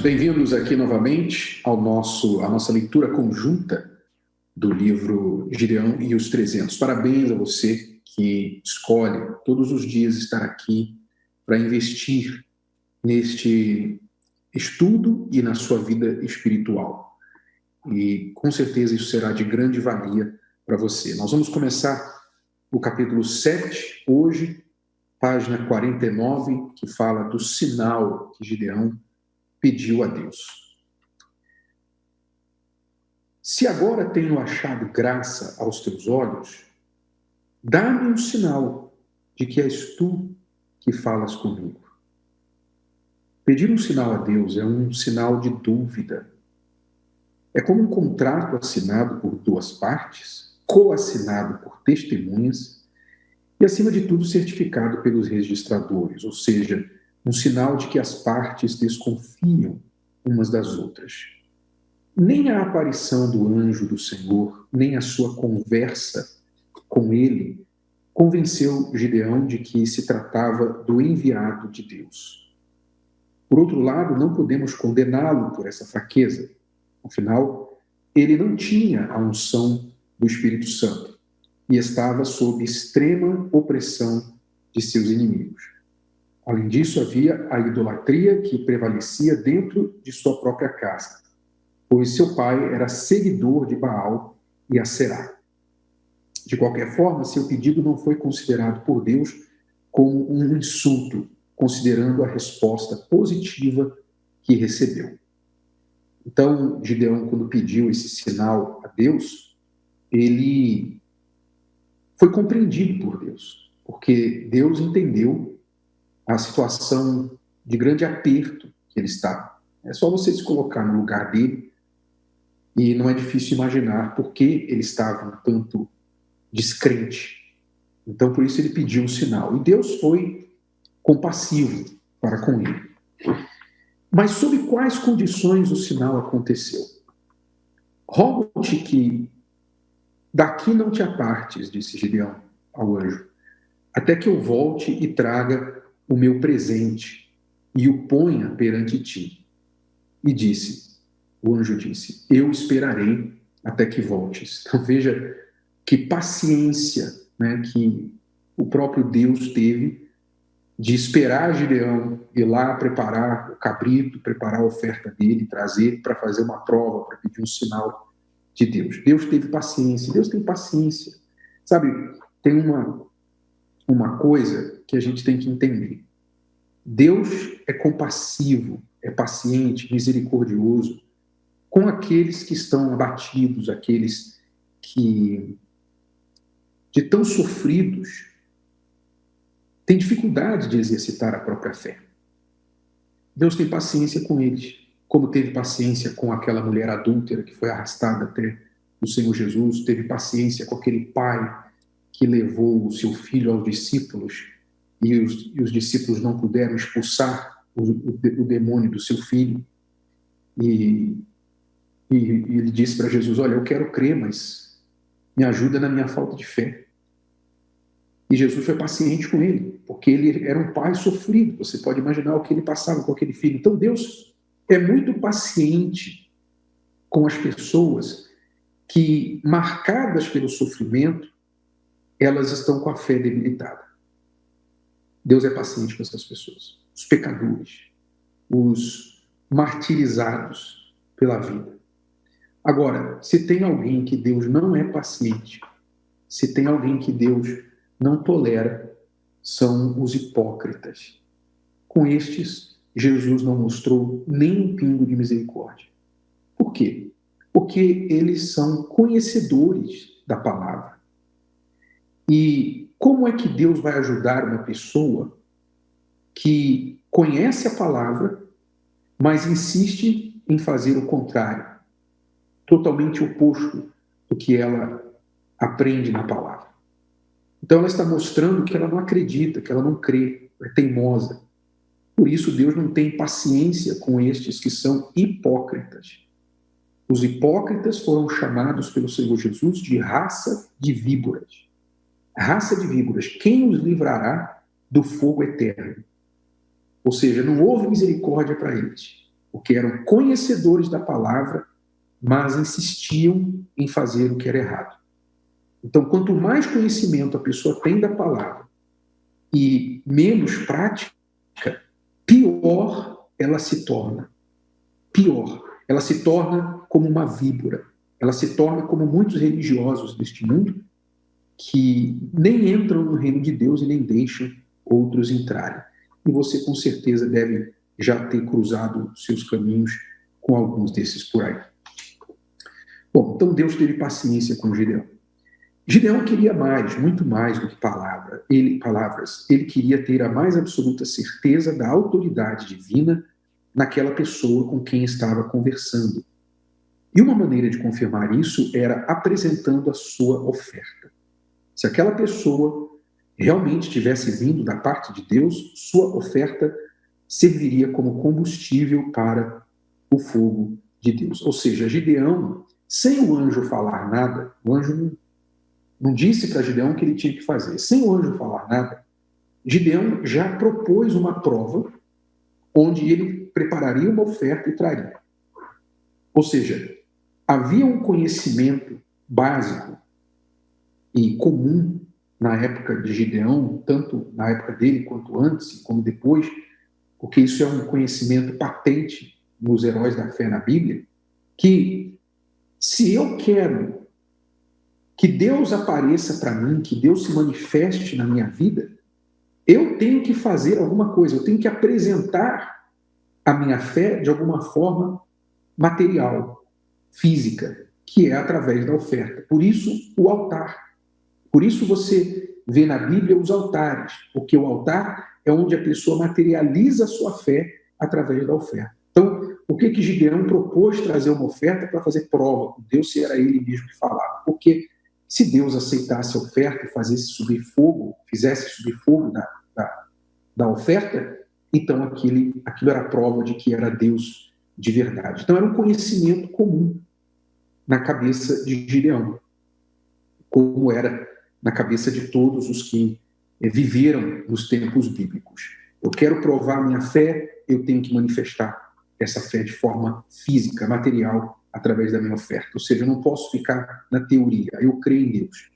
Bem-vindos aqui novamente à nossa leitura conjunta do livro Gideão e os 300. Parabéns a você que escolhe todos os dias estar aqui para investir neste estudo e na sua vida espiritual. E com certeza isso será de grande valia para você. Nós vamos começar o capítulo 7 hoje, página 49, que fala do sinal que Gideão pediu a Deus. Se agora tenho achado graça aos teus olhos, dá-me um sinal de que és tu que falas comigo. Pedir um sinal a Deus é um sinal de dúvida. É como um contrato assinado por duas partes, coassinado por testemunhas e, acima de tudo, certificado pelos registradores, ou seja, um sinal de que as partes desconfiam umas das outras. Nem a aparição do anjo do Senhor, nem a sua conversa com ele, convenceu Gideão de que se tratava do enviado de Deus. Por outro lado, não podemos condená-lo por essa fraqueza. Afinal, ele não tinha a unção do Espírito Santo e estava sob extrema opressão de seus inimigos. Além disso, havia a idolatria que prevalecia dentro de sua própria casa, pois seu pai era seguidor de Baal e Aserá. De qualquer forma, seu pedido não foi considerado por Deus como um insulto, considerando a resposta positiva que recebeu. Então, Gideão, quando pediu esse sinal a Deus, ele foi compreendido por Deus, porque Deus entendeu a situação de grande aperto que ele estava. É só você se colocar no lugar dele e não é difícil imaginar por que ele estava um tanto descrente. Então, por isso ele pediu um sinal. E Deus foi compassivo para com ele. Mas sob quais condições o sinal aconteceu? Rogo-te que daqui não te apartes, disse Gideão ao anjo, até que eu volte e traga o meu presente e o ponha perante ti. E o anjo disse, eu esperarei até que voltes. Então veja que paciência, né, que o próprio Deus teve de esperar Gideão ir lá preparar o cabrito, preparar a oferta dele, trazer para fazer uma prova, para pedir um sinal de Deus. Deus teve paciência, Deus tem paciência. Sabe, tem uma coisa que a gente tem que entender. Deus é compassivo, é paciente, misericordioso com aqueles que estão abatidos, aqueles que, de tão sofridos, têm dificuldade de exercitar a própria fé. Deus tem paciência com eles, como teve paciência com aquela mulher adúltera que foi arrastada até o Senhor Jesus, teve paciência com aquele pai que levou o seu filho aos discípulos e os discípulos não puderam expulsar o demônio do seu filho. E ele disse para Jesus, olha, eu quero crer, mas me ajuda na minha falta de fé. E Jesus foi paciente com ele, porque ele era um pai sofrido. Você pode imaginar o que ele passava com aquele filho. Então Deus é muito paciente com as pessoas que, marcadas pelo sofrimento, elas estão com a fé debilitada. Deus é paciente com essas pessoas, os pecadores, os martirizados pela vida. Agora, se tem alguém que Deus não é paciente, se tem alguém que Deus não tolera, são os hipócritas. Com estes, Jesus não mostrou nem um pingo de misericórdia. Por quê? Porque eles são conhecedores da palavra. E como é que Deus vai ajudar uma pessoa que conhece a palavra, mas insiste em fazer o contrário, totalmente oposto do que ela aprende na palavra? Então ela está mostrando que ela não acredita, que ela não crê, é teimosa. Por isso Deus não tem paciência com estes que são hipócritas. Os hipócritas foram chamados pelo Senhor Jesus de raça de víboras. Raça de víboras, quem os livrará do fogo eterno? Ou seja, não houve misericórdia para eles. porque eram conhecedores da palavra, mas insistiam em fazer o que era errado. Então, quanto mais conhecimento a pessoa tem da palavra e menos prática, pior ela se torna. Pior. Ela se torna como uma víbora. Ela se torna como muitos religiosos deste mundo que nem entram no reino de Deus e nem deixam outros entrarem. E você, com certeza, deve já ter cruzado seus caminhos com alguns desses por aí. Bom, então Deus teve paciência com Gideão. Gideão queria mais, muito mais do que palavras. Ele queria ter a mais absoluta certeza da autoridade divina naquela pessoa com quem estava conversando. E uma maneira de confirmar isso era apresentando a sua oferta. Se aquela pessoa realmente tivesse vindo da parte de Deus, sua oferta serviria como combustível para o fogo de Deus. Ou seja, Gideão, sem o anjo falar nada, o anjo não disse para Gideão o que ele tinha que fazer. Sem o anjo falar nada, Gideão já propôs uma prova onde ele prepararia uma oferta e traria. Ou seja, havia um conhecimento básico e comum na época de Gideão, tanto na época dele quanto antes, como depois, porque isso é um conhecimento patente nos heróis da fé na Bíblia, que se eu quero que Deus apareça para mim, que Deus se manifeste na minha vida, eu tenho que fazer alguma coisa, eu tenho que apresentar a minha fé de alguma forma material, física, que é através da oferta. Por isso, o altar. Por isso você vê na Bíblia os altares, porque o altar é onde a pessoa materializa a sua fé através da oferta. Então, por que Gideão propôs trazer uma oferta para fazer prova com Deus se era ele mesmo que falava? Porque se Deus aceitasse a oferta e fizesse subir fogo da oferta, então aquilo era prova de que era Deus de verdade. Então era um conhecimento comum na cabeça de Gideão, como era na cabeça de todos os que viveram nos tempos bíblicos. Eu quero provar minha fé, eu tenho que manifestar essa fé de forma física, material, através da minha oferta. Ou seja, eu não posso ficar na teoria. Eu creio em Deus.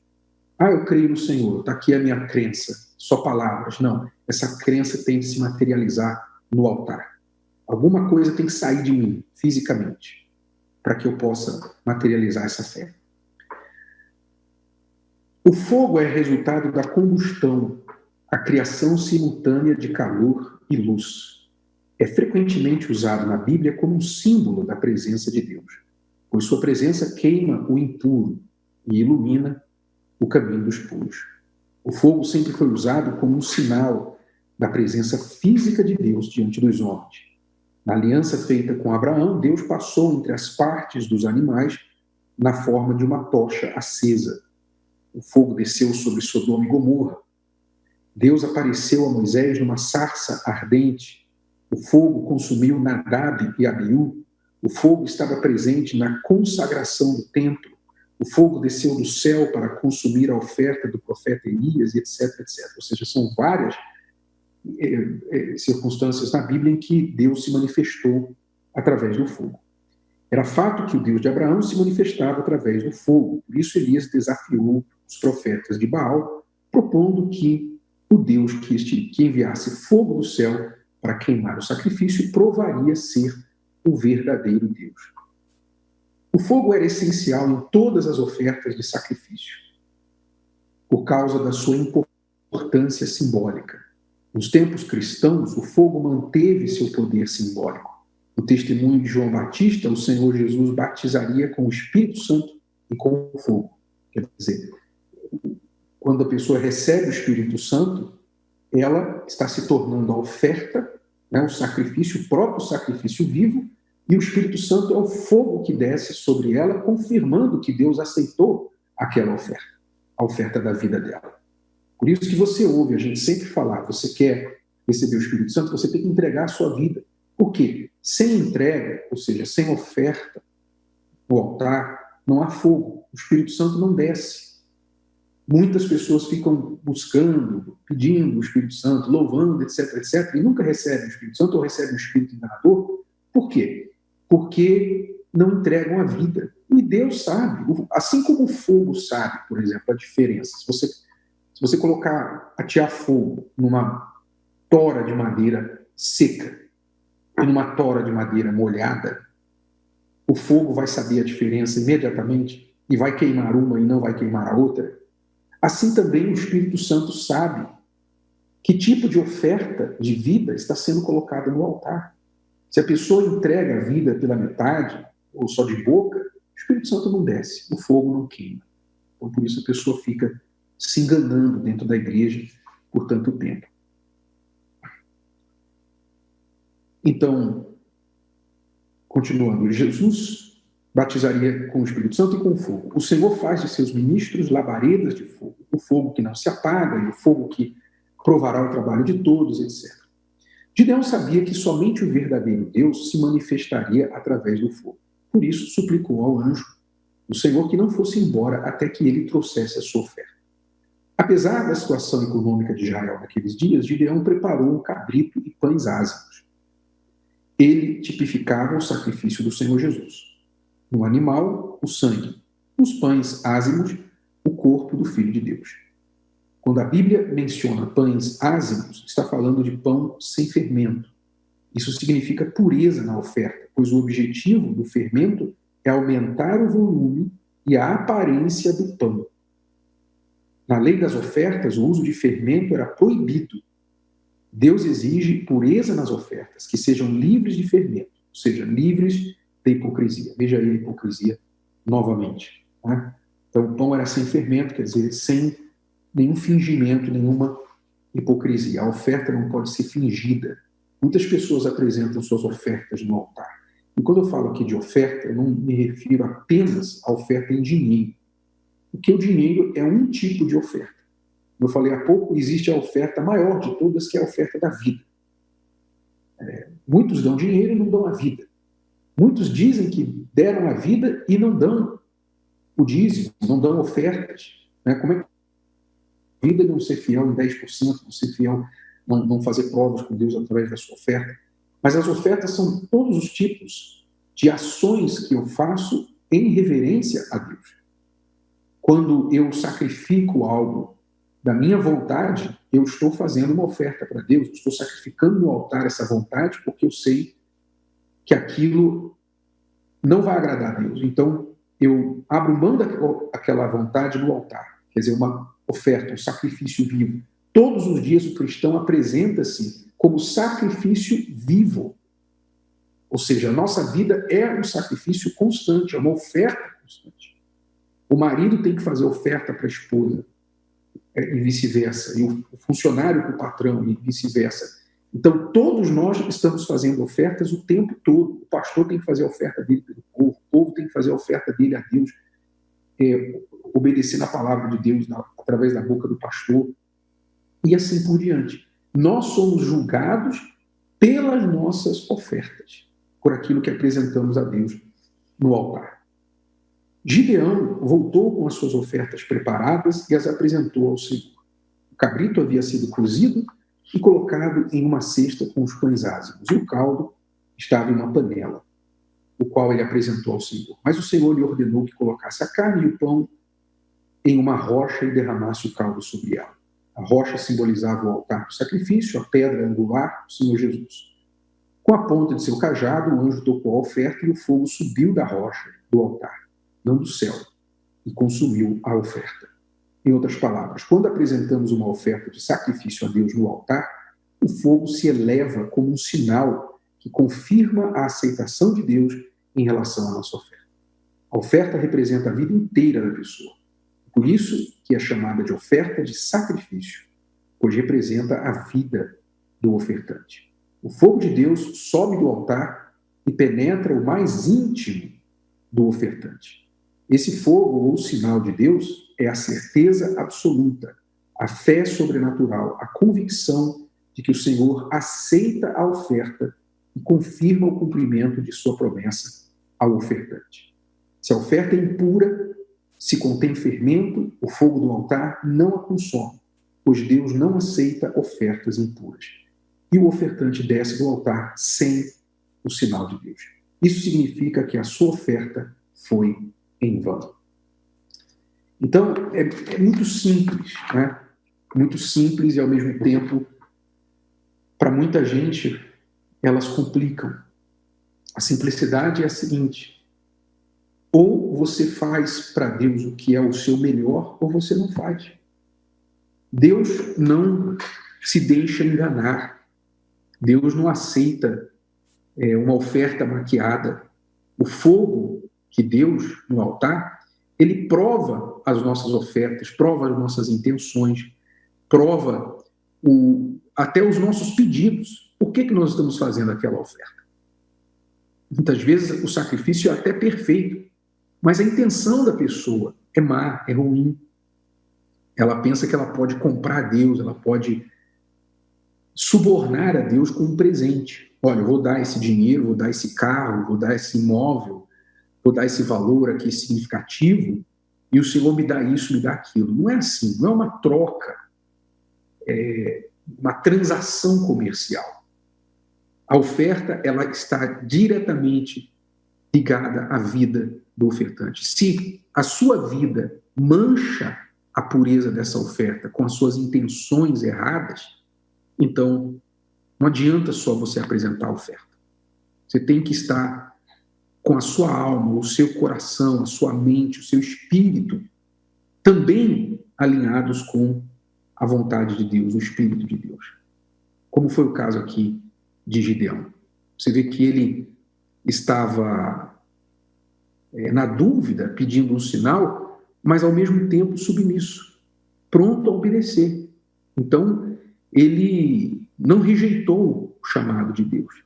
Eu creio no Senhor. Está aqui a minha crença. Só palavras. Não. Essa crença tem que se materializar no altar. Alguma coisa tem que sair de mim, fisicamente, para que eu possa materializar essa fé. O fogo é resultado da combustão, a criação simultânea de calor e luz. É frequentemente usado na Bíblia como um símbolo da presença de Deus, pois sua presença queima o impuro e ilumina o caminho dos puros. O fogo sempre foi usado como um sinal da presença física de Deus diante dos homens. Na aliança feita com Abraão, Deus passou entre as partes dos animais na forma de uma tocha acesa. O fogo desceu sobre Sodoma e Gomorra. Deus apareceu a Moisés numa sarça ardente. O fogo consumiu Nadab e Abiú. O fogo estava presente na consagração do templo. O fogo desceu do céu para consumir a oferta do profeta Elias, etc, etc. Ou seja, são várias circunstâncias na Bíblia em que Deus se manifestou através do fogo. Era fato que o Deus de Abraão se manifestava através do fogo. Por isso Elias desafiou os profetas de Baal, propondo que o Deus que enviasse fogo do céu para queimar o sacrifício provaria ser o verdadeiro Deus. O fogo era essencial em todas as ofertas de sacrifício, por causa da sua importância simbólica. Nos tempos cristãos, o fogo manteve seu poder simbólico. No testemunho de João Batista, o Senhor Jesus batizaria com o Espírito Santo e com o fogo. Quer dizer, quando a pessoa recebe o Espírito Santo, ela está se tornando a oferta, o sacrifício, o próprio sacrifício vivo, e o Espírito Santo é o fogo que desce sobre ela, confirmando que Deus aceitou aquela oferta, a oferta da vida dela. Por isso que você ouve a gente sempre falar, você quer receber o Espírito Santo, você tem que entregar a sua vida. Por quê? Sem entrega, ou seja, sem oferta no altar, não há fogo. O Espírito Santo não desce. Muitas pessoas ficam buscando, pedindo o Espírito Santo, louvando, etc, etc, e nunca recebem o Espírito Santo ou recebem o Espírito enganador, Por quê? Porque não entregam a vida. E Deus sabe, assim como o fogo sabe, por exemplo, a diferença. Se você colocar, atear fogo numa tora de madeira seca e numa tora de madeira molhada, o fogo vai saber a diferença imediatamente e vai queimar uma e não vai queimar a outra. Assim também o Espírito Santo sabe que tipo de oferta de vida está sendo colocada no altar. Se a pessoa entrega a vida pela metade, ou só de boca, o Espírito Santo não desce, o fogo não queima. Então, por isso a pessoa fica se enganando dentro da igreja por tanto tempo. Então, continuando, Jesus batizaria com o Espírito Santo e com fogo. O Senhor faz de seus ministros labaredas de fogo, o fogo que não se apaga e o fogo que provará o trabalho de todos, etc. Gideão sabia que somente o verdadeiro Deus se manifestaria através do fogo. Por isso, suplicou ao anjo do Senhor que não fosse embora até que ele trouxesse a sua oferta. Apesar da situação econômica de Israel naqueles dias, Gideão preparou um cabrito e pães ázimos. Ele tipificava o sacrifício do Senhor Jesus. No animal, o sangue. Nos pães ázimos, o corpo do Filho de Deus. Quando a Bíblia menciona pães ázimos, está falando de pão sem fermento. Isso significa pureza na oferta, pois o objetivo do fermento é aumentar o volume e a aparência do pão. Na lei das ofertas, o uso de fermento era proibido. Deus exige pureza nas ofertas, que sejam livres de fermento, ou seja, livres da hipocrisia. Veja aí a hipocrisia novamente. Né? Então, o pão era sem fermento, quer dizer, sem nenhum fingimento, nenhuma hipocrisia. A oferta não pode ser fingida. Muitas pessoas apresentam suas ofertas no altar. E quando eu falo aqui de oferta, eu não me refiro apenas à oferta em dinheiro. Porque o dinheiro é um tipo de oferta. Como eu falei há pouco, existe a oferta maior de todas, que é a oferta da vida. Muitos dão dinheiro e não dão a vida. Muitos dizem que deram a vida e não dão o dízimo, não dão ofertas. Como é que a vida não ser fiel em 10%, não ser fiel, não fazer provas com Deus através da sua oferta? Mas as ofertas são todos os tipos de ações que eu faço em reverência a Deus. Quando eu sacrifico algo da minha vontade, eu estou fazendo uma oferta para Deus, eu estou sacrificando no altar essa vontade, porque eu sei que aquilo não vai agradar a Deus. Então, eu abro mão daquela vontade no altar, quer dizer, uma oferta, um sacrifício vivo. Todos os dias o cristão apresenta-se como sacrifício vivo. Ou seja, a nossa vida é um sacrifício constante, é uma oferta constante. O marido tem que fazer oferta para a esposa, e vice-versa, e o funcionário para o patrão, e vice-versa. Então, todos nós estamos fazendo ofertas o tempo todo. O pastor tem que fazer a oferta dele pelo povo, o povo tem que fazer a oferta dele a Deus, obedecendo a palavra de Deus através da boca do pastor, e assim por diante. Nós somos julgados pelas nossas ofertas, por aquilo que apresentamos a Deus no altar. Gideão voltou com as suas ofertas preparadas e as apresentou ao Senhor. O cabrito havia sido cozido e colocado em uma cesta com os pães ázimos, e o caldo estava em uma panela, o qual ele apresentou ao Senhor. Mas o Senhor lhe ordenou que colocasse a carne e o pão em uma rocha e derramasse o caldo sobre ela. A rocha simbolizava o altar do sacrifício, a pedra angular, o Senhor Jesus. Com a ponta de seu cajado, o anjo tocou a oferta e o fogo subiu da rocha, do altar, não do céu, e consumiu a oferta. Em outras palavras, quando apresentamos uma oferta de sacrifício a Deus no altar, o fogo se eleva como um sinal que confirma a aceitação de Deus em relação à nossa oferta. A oferta representa a vida inteira da pessoa. Por isso que é chamada de oferta de sacrifício, pois representa a vida do ofertante. O fogo de Deus sobe do altar e penetra o mais íntimo do ofertante. Esse fogo, ou sinal de Deus, é a certeza absoluta, a fé sobrenatural, a convicção de que o Senhor aceita a oferta e confirma o cumprimento de sua promessa ao ofertante. Se a oferta é impura, se contém fermento, o fogo do altar não a consome, pois Deus não aceita ofertas impuras. E o ofertante desce do altar sem o sinal de Deus. Isso significa que a sua oferta foi em vão. Então, é muito simples, né? Muito simples e, ao mesmo tempo, para muita gente, elas complicam. A simplicidade é a seguinte: ou você faz para Deus o que é o seu melhor, ou você não faz. Deus não se deixa enganar. Deus não aceita uma oferta maquiada. O fogo que Deus, no altar, ele prova as nossas ofertas, prova as nossas intenções, prova até os nossos pedidos. Por que nós estamos fazendo aquela oferta? Muitas vezes o sacrifício é até perfeito, mas a intenção da pessoa é má, é ruim. Ela pensa que ela pode comprar Deus, ela pode subornar a Deus com um presente. Olha, eu vou dar esse dinheiro, vou dar esse carro, vou dar esse imóvel, vou dar esse valor aqui significativo, e o Senhor me dá isso, me dá aquilo. Não é assim, não é uma troca, é uma transação comercial. A oferta, ela está diretamente ligada à vida do ofertante. Se a sua vida mancha a pureza dessa oferta com as suas intenções erradas, então não adianta só você apresentar a oferta. Você tem que estar com a sua alma, o seu coração, a sua mente, o seu espírito também alinhados com a vontade de Deus, o Espírito de Deus. Como foi o caso aqui de Gideão. Você vê que ele estava na dúvida, pedindo um sinal, mas ao mesmo tempo submisso, pronto a obedecer. Então, ele não rejeitou o chamado de Deus.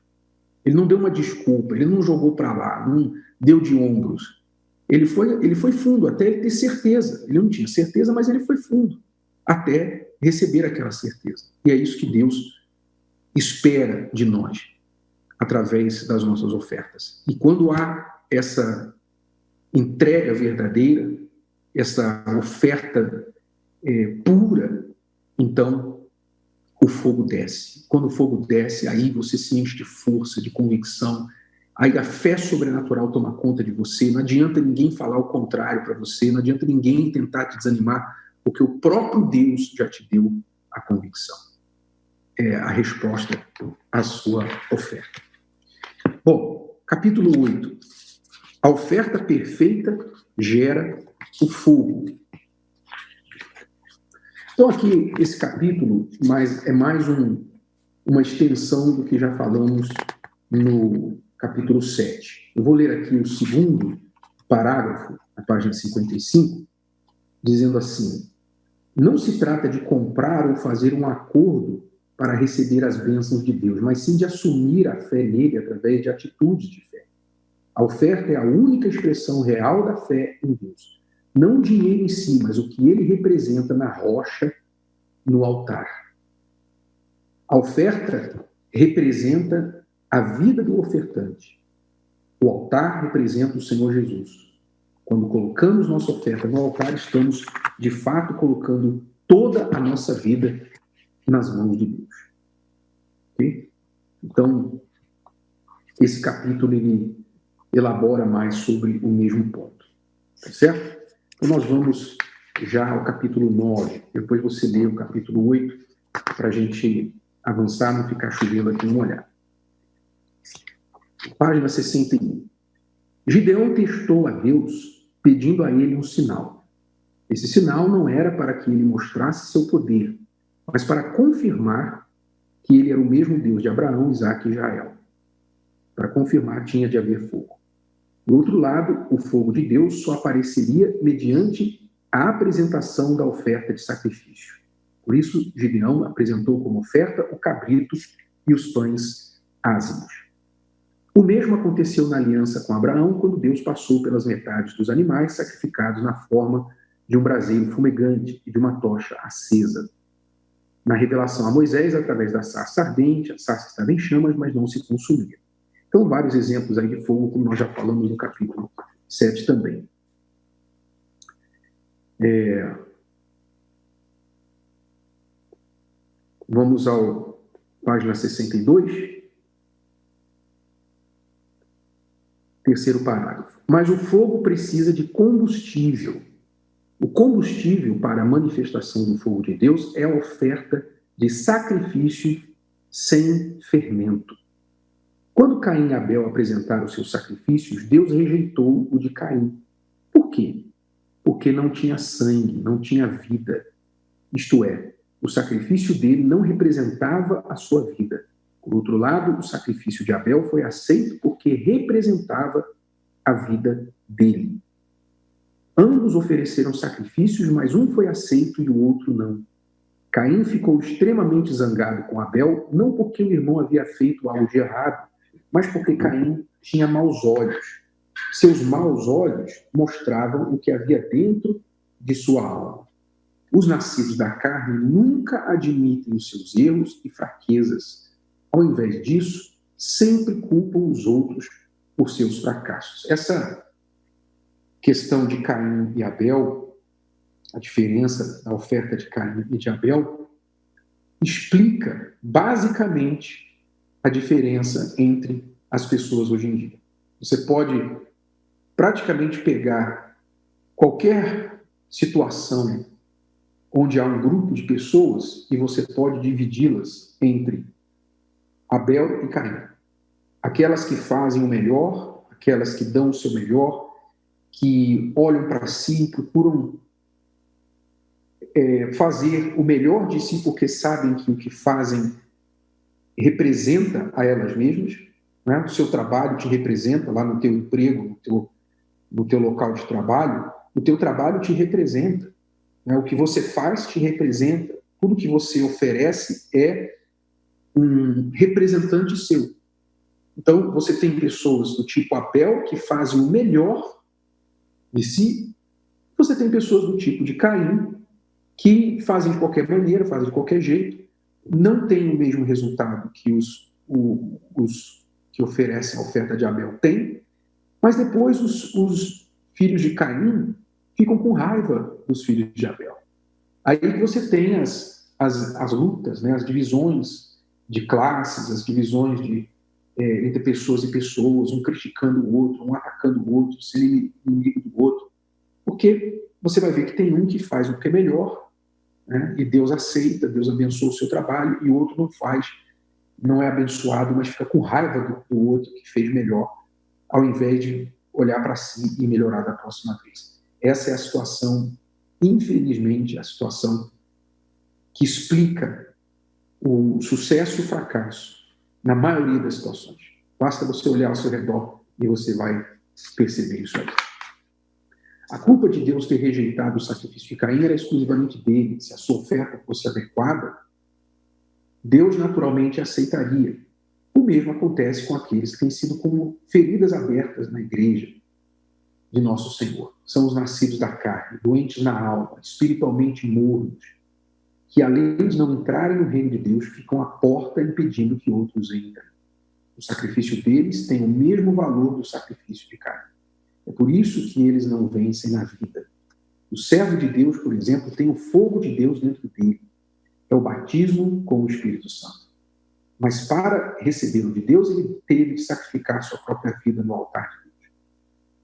Ele não deu uma desculpa, ele não jogou para lá, não deu de ombros. Ele foi fundo até ele ter certeza. Ele não tinha certeza, mas ele foi fundo até receber aquela certeza. E é isso que Deus espera de nós, através das nossas ofertas. E quando há essa entrega verdadeira, essa oferta pura, então o fogo desce. Quando o fogo desce, aí você se enche de força, de convicção, aí a fé sobrenatural toma conta de você. Não adianta ninguém falar o contrário para você, não adianta ninguém tentar te desanimar, porque o próprio Deus já te deu a convicção. É a resposta à sua oferta. Bom, capítulo 8. A oferta perfeita gera o fogo. Então, aqui, esse capítulo é mais uma extensão do que já falamos no capítulo 7. Eu vou ler aqui o segundo parágrafo, na página 55, dizendo assim: não se trata de comprar ou fazer um acordo para receber as bênçãos de Deus, mas sim de assumir a fé nele através de atitudes de fé. A oferta é a única expressão real da fé em Deus. Não o dinheiro em si, mas o que ele representa na rocha, no altar. A oferta representa a vida do ofertante. O altar representa o Senhor Jesus. Quando colocamos nossa oferta no altar, estamos, de fato, colocando toda a nossa vida nas mãos de Deus. Okay? Então, esse capítulo ele elabora mais sobre o mesmo ponto. Tá certo? Então, nós vamos já ao capítulo 9. Depois você lê o capítulo 8, para a gente avançar, não ficar chovendo aqui uma olhada. Página 61. Gideão testou a Deus, pedindo a ele um sinal. Esse sinal não era para que ele mostrasse seu poder, mas para confirmar que ele era o mesmo Deus de Abraão, Isaque e Israel. Para confirmar, tinha de haver fogo. Do outro lado, o fogo de Deus só apareceria mediante a apresentação da oferta de sacrifício. Por isso, Gideão apresentou como oferta o cabrito e os pães ázimos. O mesmo aconteceu na aliança com Abraão, quando Deus passou pelas metades dos animais sacrificados na forma de um braseiro fumegante e de uma tocha acesa. Na revelação a Moisés, através da sarça ardente, a sarça estava em chamas, mas não se consumia. Então, vários exemplos aí de fogo, como nós já falamos no capítulo 7 também. Vamos ao página 62. terceiro parágrafo. Mas o fogo precisa de combustível. O combustível para a manifestação do fogo de Deus é a oferta de sacrifício sem fermento. Quando Caim e Abel apresentaram os seus sacrifícios, Deus rejeitou o de Caim. Por quê? Porque não tinha sangue, não tinha vida. Isto é, o sacrifício dele não representava a sua vida. Por outro lado, o sacrifício de Abel foi aceito porque representava a vida dele. Ambos ofereceram sacrifícios, mas um foi aceito e o outro não. Caim ficou extremamente zangado com Abel, não porque o irmão havia feito algo de errado, mas porque Caim tinha maus olhos. Seus maus olhos mostravam o que havia dentro de sua alma. Os nascidos da carne nunca admitem os seus erros e fraquezas. Ao invés disso, sempre culpam os outros por seus fracassos. Essa questão de Caim e Abel, a diferença da oferta de Caim e de Abel, explica basicamente a diferença entre as pessoas hoje em dia. Você pode praticamente pegar qualquer situação onde há um grupo de pessoas e você pode dividi-las entre Abel e Caim. Aquelas que fazem o melhor, aquelas que dão o seu melhor, que olham para si e procuram fazer o melhor de si porque sabem que o que fazem representa a elas mesmas, né? O seu trabalho te representa lá no teu emprego, no teu local de trabalho, o teu trabalho te representa, né? O que você faz te representa, tudo que você oferece é um representante seu. Então, você tem pessoas do tipo Abel que fazem o melhor de si, você tem pessoas do tipo de Caim que fazem de qualquer maneira, fazem de qualquer jeito, não têm o mesmo resultado que os que oferecem a oferta de Abel têm, mas depois os filhos de Caim ficam com raiva dos filhos de Abel. Aí que você tem as lutas, né, as divisões de classes, as divisões entre pessoas e pessoas, um criticando o outro, um atacando o outro, sendo inimigo do outro, porque você vai ver que tem um que faz o que é melhor, né, e Deus aceita, Deus abençoa o seu trabalho, e o outro não faz, não é abençoado, mas fica com raiva do outro que fez melhor, ao invés de olhar para si e melhorar da próxima vez. Essa é a situação, infelizmente, a situação que explica o sucesso e o fracasso na maioria das situações. Basta você olhar ao seu redor e você vai perceber isso aí. A culpa de Deus ter rejeitado o sacrifício de Caim era exclusivamente dele. Se a sua oferta fosse adequada, Deus naturalmente aceitaria. O mesmo acontece com aqueles que têm sido como feridas abertas na igreja de nosso Senhor. São os nascidos da carne, doentes na alma, espiritualmente mornos, que além de não entrarem no reino de Deus, ficam à porta impedindo que outros entrem. O sacrifício deles tem o mesmo valor do sacrifício de Caim. É por isso que eles não vencem na vida. O servo de Deus, por exemplo, tem o fogo de Deus dentro dele. É o batismo com o Espírito Santo. Mas para receber o de Deus, ele teve que sacrificar sua própria vida no altar de Deus.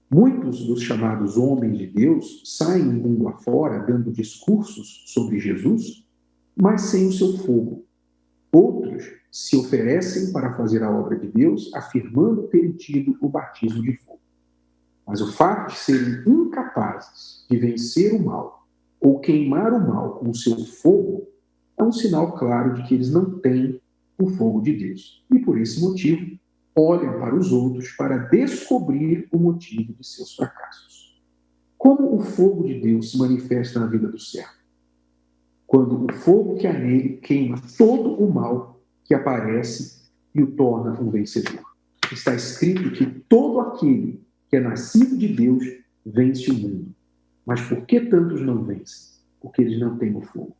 Muitos dos chamados homens de Deus saem mundo afora dando discursos sobre Jesus, mas sem o seu fogo. Outros se oferecem para fazer a obra de Deus, afirmando terem tido o batismo de fogo. Mas o fato de serem incapazes de vencer o mal ou queimar o mal com o seu fogo é um sinal claro de que eles não têm o fogo de Deus. E por esse motivo, olham para os outros para descobrir o motivo de seus fracassos. Como o fogo de Deus se manifesta na vida do servo? Quando o fogo que há nele queima todo o mal que aparece e o torna um vencedor. Está escrito que todo aquele que é nascido de Deus vence o mundo. Mas por que tantos não vencem? Porque eles não têm o fogo.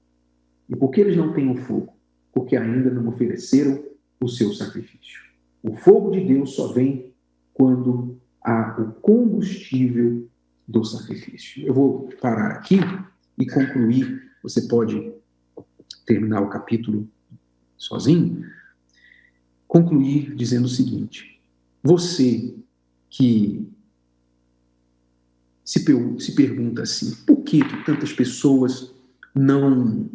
E por que eles não têm o fogo? Porque ainda não ofereceram o seu sacrifício. O fogo de Deus só vem quando há o combustível do sacrifício. Eu vou parar aqui e concluir. Você pode terminar o capítulo sozinho. Concluir dizendo o seguinte: você que se pergunta assim: por que tantas pessoas não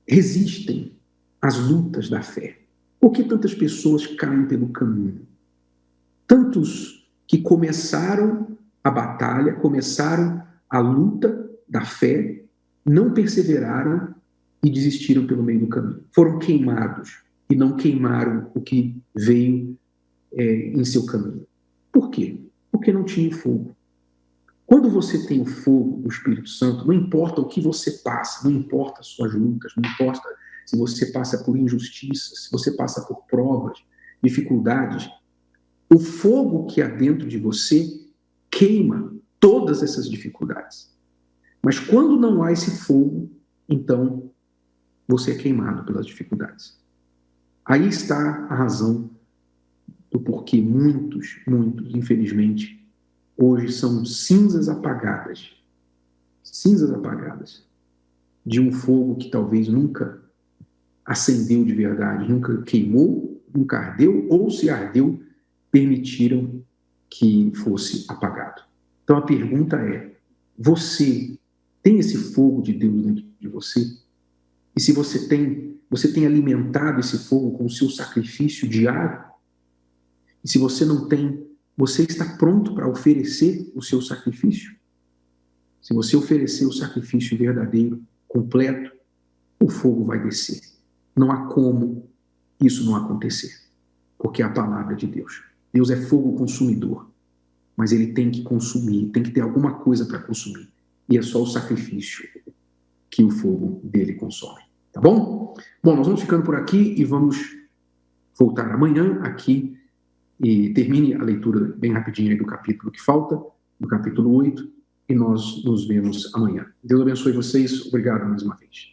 resistem às lutas da fé? Por que tantas pessoas caem pelo caminho? Tantos que começaram a batalha, começaram a luta da fé, não perseveraram e desistiram pelo meio do caminho. Foram queimados e não queimaram o que veio em seu caminho. Por quê? Porque não tinha fogo. Quando você tem o fogo do Espírito Santo, não importa o que você passa, não importa as suas lutas, não importa se você passa por injustiças, se você passa por provas, dificuldades, o fogo que há dentro de você queima todas essas dificuldades. Mas quando não há esse fogo, então você é queimado pelas dificuldades. Aí está a razão do porquê muitos, infelizmente, hoje são cinzas apagadas de um fogo que talvez nunca acendeu de verdade, nunca queimou, nunca ardeu, ou se ardeu, permitiram que fosse apagado. Então a pergunta é: você tem esse fogo de Deus dentro de você? E se você tem alimentado esse fogo com o seu sacrifício diário? E se você não tem, você está pronto para oferecer o seu sacrifício? Se você oferecer o sacrifício verdadeiro, completo, o fogo vai descer. Não há como isso não acontecer, porque é a palavra de Deus. Deus é fogo consumidor, mas ele tem que consumir, tem que ter alguma coisa para consumir. E é só o sacrifício que o fogo dele consome. Tá bom? Bom, nós vamos ficando por aqui e vamos voltar amanhã aqui e termine a leitura bem rapidinho aí do capítulo que falta, do capítulo 8, e nós nos vemos amanhã. Deus abençoe vocês. Obrigado mais uma vez.